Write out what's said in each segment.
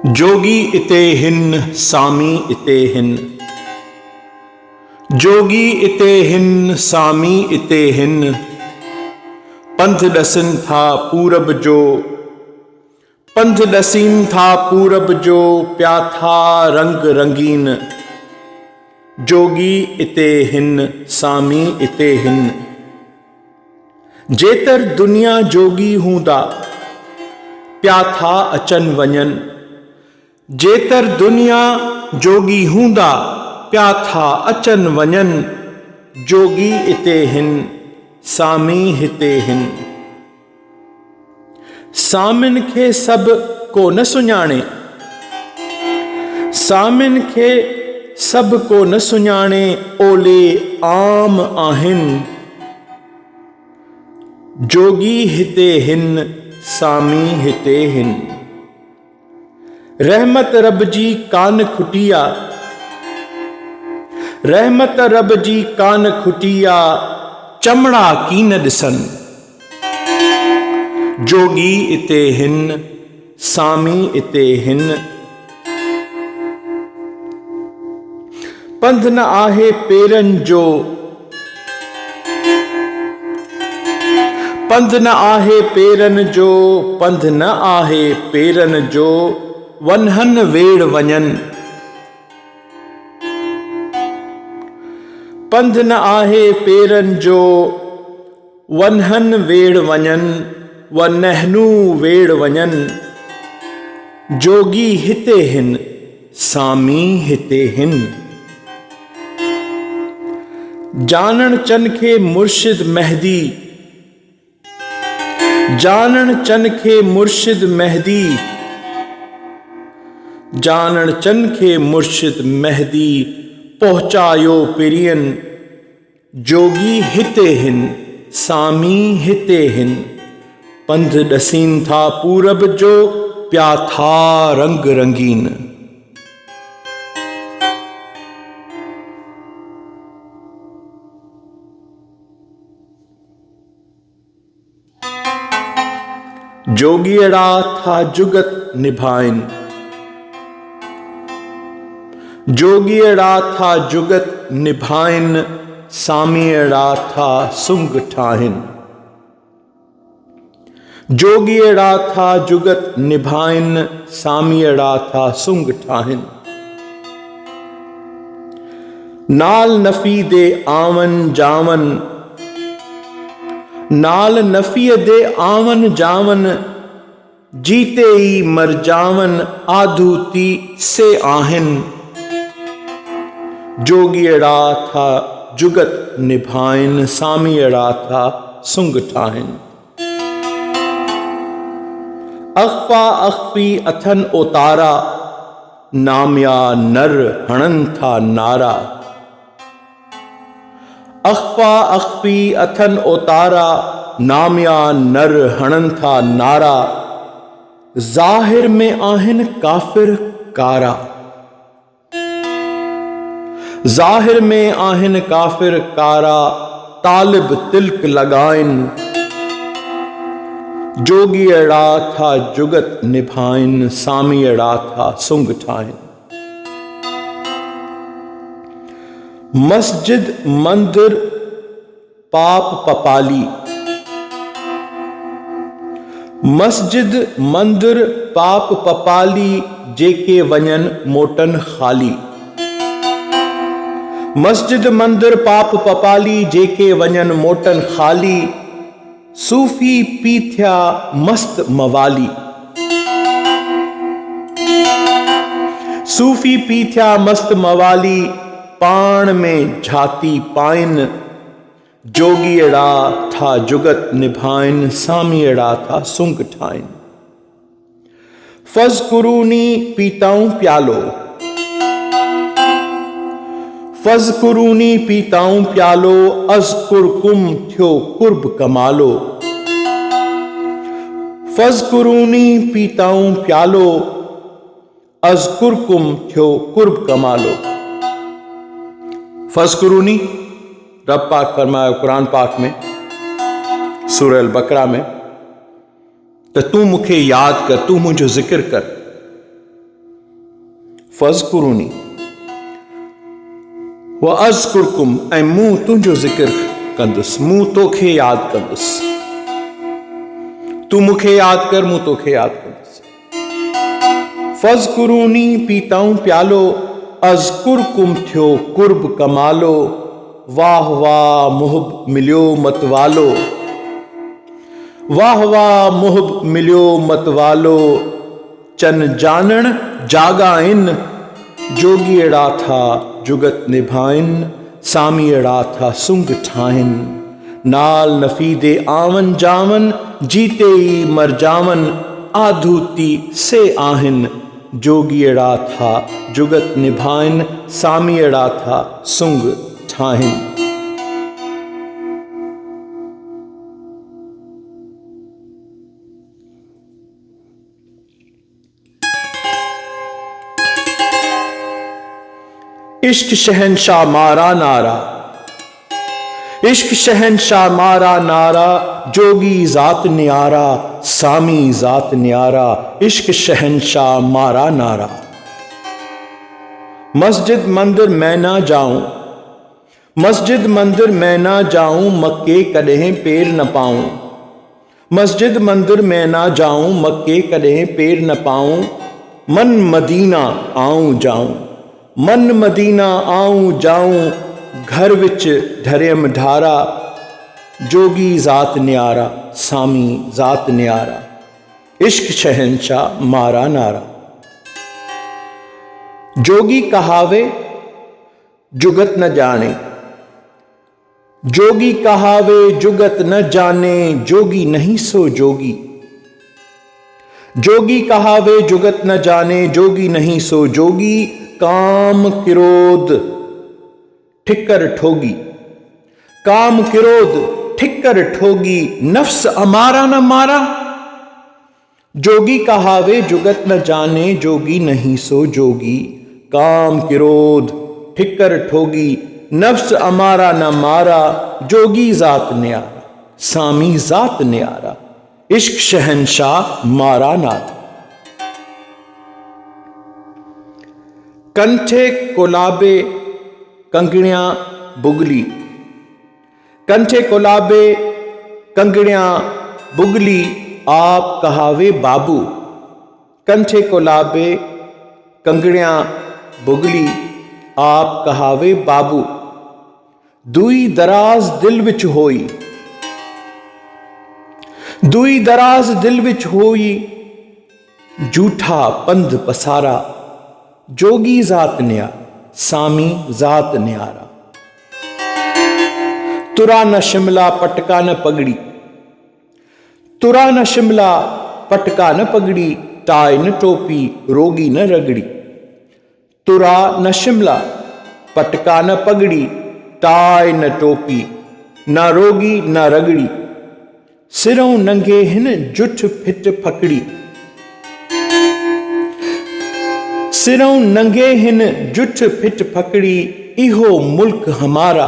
जोगी इते हिन सामी इते हिन, जोगी इते हिन सामी इते हिन। पंथ डसिन था पूरब जो, पंथ डसीन था पूरब जो, प्या था रंग रंगीन। जोगी इते हिन सामी इते हिन। जेतर दुनिया जोगी हूंदा, प्या था अचन वञन। जेतर दुनिया जोगी हूंदा, प्या था अचन वञन। जोगी इते हिन सामी हिते हिन। सामिन खे सब को न सुञाणे, सामिन खे सब को न सुञाणे, ओले आम आहिन। जोगी हिते हिन सामी हिते हिन। रहमत रब जी कान खुटिया, रहमत रब जी कान खुटिया, चमड़ा कीन ॾिसन। जोगी इते हिन सामी इते हिन। पंध न आहे पेरन जो, पंध न आहे पेरन जो, पंध न आहे पेरन जो, वन्हन वेड़ वञन। पंध न आहे पेरन जो, वन्हन वेड़ वञन, वनहनू वेड़ वञन। जोगी हिते हिन सामी हिते हिन। जानन चन खे मुर्शिद मेहदी, जानन चन खे मुर्शिद मेहदी, जानन चन खे मुर्शिद मेहदी, पहुंचायो पिरियन। जोगी हिते हिन सामी हिते हिन। पंध डसीन था पूरब जो, प्या था रंग रंगीन। जोगियड़ा था जुगत निभाइन, जोगियड़ा था जुगत निभाइन, सामियड़ा था सुंग ठाहिन। जोगियड़ा था जुगत निभाइन, सामियड़ा था सुंग ठाहिन। नाल नफी दे आवन जावन, नाल नफी दे आवन जावन, जीते ही मर जावन, आधूती से आहिन। जोगियड़ा था जुगत निभाइन, सामियड़ा था सुंग ठाहिन। अख्फा अख्फी अथन उतारा, नामया नर हणन था नारा। अख्फा अख्फी अथन उतारा, नामया नर हणन था नारा। ज़ाहिर में आहिन काफिर कारा, ज़ाहिर में आहिन काफिर कारा, तालिब तिल्क लगाइन। जोगियड़ा था जुगत निभाइन, सामियड़ा था सुंग ठाहिन। मस्जिद मंदिर पाप पपाली, मस्जिद मंदिर पाप पपाली, जेके वञन मोटन खाली। मस्जिद मंदिर पाप पपाली, जेके वञन मोटन खाली। सूफी पीथिया मस्त मवाली, सूफी पीथिया मस्त मवाली, पाण में झाती पाइन। जोगियड़ा था जुगत निभाइन, सामियड़ा था सुंग ठाइन। फज़कुरूनी पीताऊं प्यालो, फज़कुरूनी पीताऊं प्यालो, अज़कुरकुम थियो कुर्ब कमालो। फज़कुरूनी पीताऊं प्यालो, अज़कुरकुम थियो कुर्ब कमालो। फज़कुरूनी रब पाक फरमायो कुरान पाक में, सूरह अल बकरा में, तो तू मुखे याद कर, तू मुझो जिक्र कर। फज़कुरुनी व अज़कुरकुम, ऐं मूं तुंहिंजो ज़िक्र कंदुसि, मूं तोखे यादि कंदुसि। तूं मूंखे यादि कर, मूं तोखे यादि कंदुसि। फज़कुरुनी पीताऊं प्यालो, अज़कुरकुम थियो कुर्ब कमालो। वाह वाह मुहब मिलियो मतवालो, वाह वाह मुहब मिलियो मतवालो। चन जानण जागा इन, जोगी अड़ा था जुगत निभाइन। सामी अड़ा था सुंग ठाहिन, नाल नफीदे आवन जावन। जीते ही मर जावन, आधूती से आहिन। जोगी अड़ा था जुगत निभाइन, सामी अड़ा था सुंग ठाहिन। इश्क शहंशाह मारा नारा, इश्क शहंशाह मारा नारा। जोगी जात न्यारा, सामी जात न्यारा। इश्क शहंशाह मारा नारा। मस्जिद मंदिर मैं ना जाऊं, मस्जिद मंदिर मैं ना जाऊं। मक्के कदें पैर न पाऊं, मस्जिद मंदिर मैं ना जाऊं। मक्के कदें पैर न पाऊं। मन मदीना आऊं जाऊं, मन मदीना आऊं जाऊं। घर विच धरियम ढारा, जोगी जात न्यारा, सामी जात न्यारा। इश्क शहंशाह मारा नारा। जोगी कहावे जुगत न जाने, जोगी कहावे जुगत न जाने। जोगी नहीं सो जोगी, जोगी कहावे जुगत न जाने। जोगी नहीं सो जोगी। काम क्रोध ठिक्कर ठोगी, काम क्रोध ठिक्कर ठोगी। नफ्स अमारा न मारा, जोगी कहावे जुगत न जाने। जोगी नहीं सो जोगी। काम क्रोध ठिक्कर ठोगी, नफ्स अमारा न मारा। जोगी जात न्यारा, सामी जात न्यारा। इश्क शहंशाह मारा नारा। कंठे कोलाबे कंगड़ियां बुगली, कंठे कोलाबे कंगड़ियां बुगली। आप कहावे बाबू, कंठे कोलाबे कंगड़ियां बुगली। आप कहावे बाबू। दुई दराज दिल विच होई, दुई दराज दिल विच होई। जूठा पंध पसारा, जोगी जात न्यारा, सामी जात न्यारा। तुरा न शिमला पटका न पगड़ी, तुरा न शिमला पटका न पगड़ी। टाई न टोपी रोगी न रगड़ी, तुरा न शिमला पटका न पगड़ी। टाई न टोपी न रोगी न रगड़ी। सिरों नंगे हिन जुठ फिट फकड़ी, सिरों नंगे हिन जुठ फिट फकड़ी। इहो मुल्क हमारा,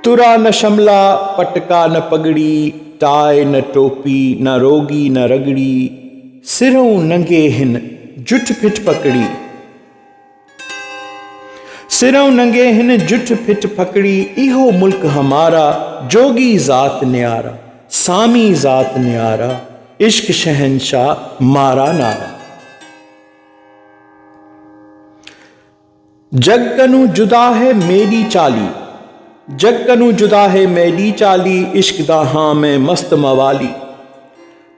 तुरा न शमला पटका न पगड़ी। टाई न टोपी न रोगी न रगड़ी। सिरों नंगे हिन जुठ फिट पकड़ी, सिरों नंगे हिन जुठ फिट फकड़ी। इहो मुल्क हमारा, जोगी जात न्यारा, सामी जात न्यारा। इश्क शहंशाह मारा नारा। जग कनु जुदा है मेरी चाली, जग कनु जुदा है मेरी चाली। इश्क दा हां मैं मस्त मवाली,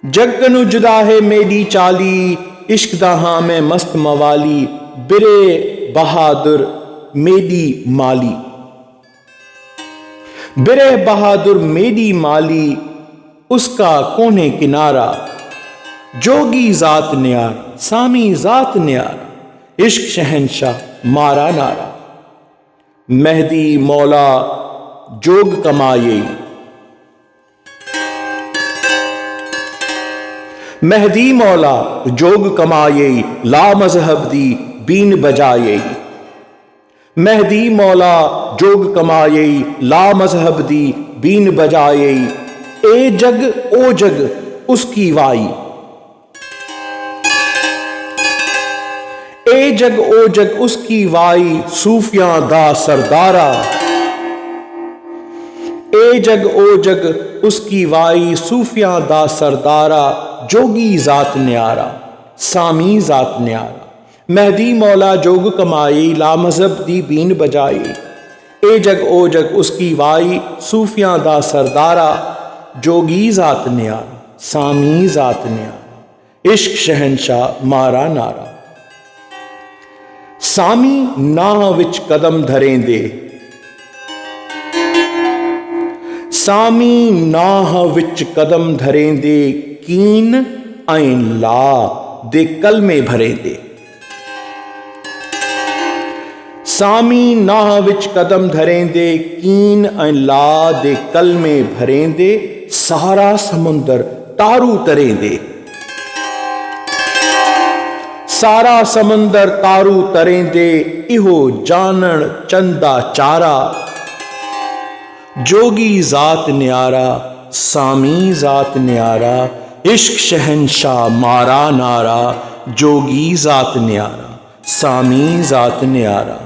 जग कनु जुदा है मेरी चाली। इश्क दा हां मैं मस्त मवाली। बिरे बहादुर मेरी माली, बिरे बहादुर मेरी माली। उसका कोने किनारा, जोगी जात न्यारा, सामी जात न्यारा। इश्क शहंशाह मारा नारा। मेहदी मौला जोग कमाये, मेहदी मौला जोग कमाये। ला मजहब दी बीन बजाये, मेहदी मौला जोग कमाये। ला मजहब दी बीन बजाये। ए जग ओ जग उसकी वाई, ए जग ओ जग उसकी वाई सूफियां दा सरदारा। ए जग ओ जग उसकी वाई सूफियां दा सरदारा। जोगी जात न्यारा सामी जात न्यारा। महदी मौला जोग कमाई ला मजहब दी बीन बजाई। ए जग ओ जग उसकी वाई सूफियां दा सरदारा। जोगी जात न्यारा सामी जात न्यारा। इश्क शहनशाह मारा नारा। सामी नाह विच कदम धरेंदे। सामी नाह विच कदम धरेंदे। कीन ऐं ला दे कलमे भरेंदे। सामी नाह विच कदम धरेंदे। कीन ऐं ला दे कलमे भरेंदे। सारा समुंदर तारू तरेंदे। सारा समंदर तारू तरेंदे। इहो जानण चंदा चारा। जोगी जात न्यारा सामी जात न्यारा। इश्क शहनशाह मारा नारा। जोगी जात न्यारा सामी जात न्यारा।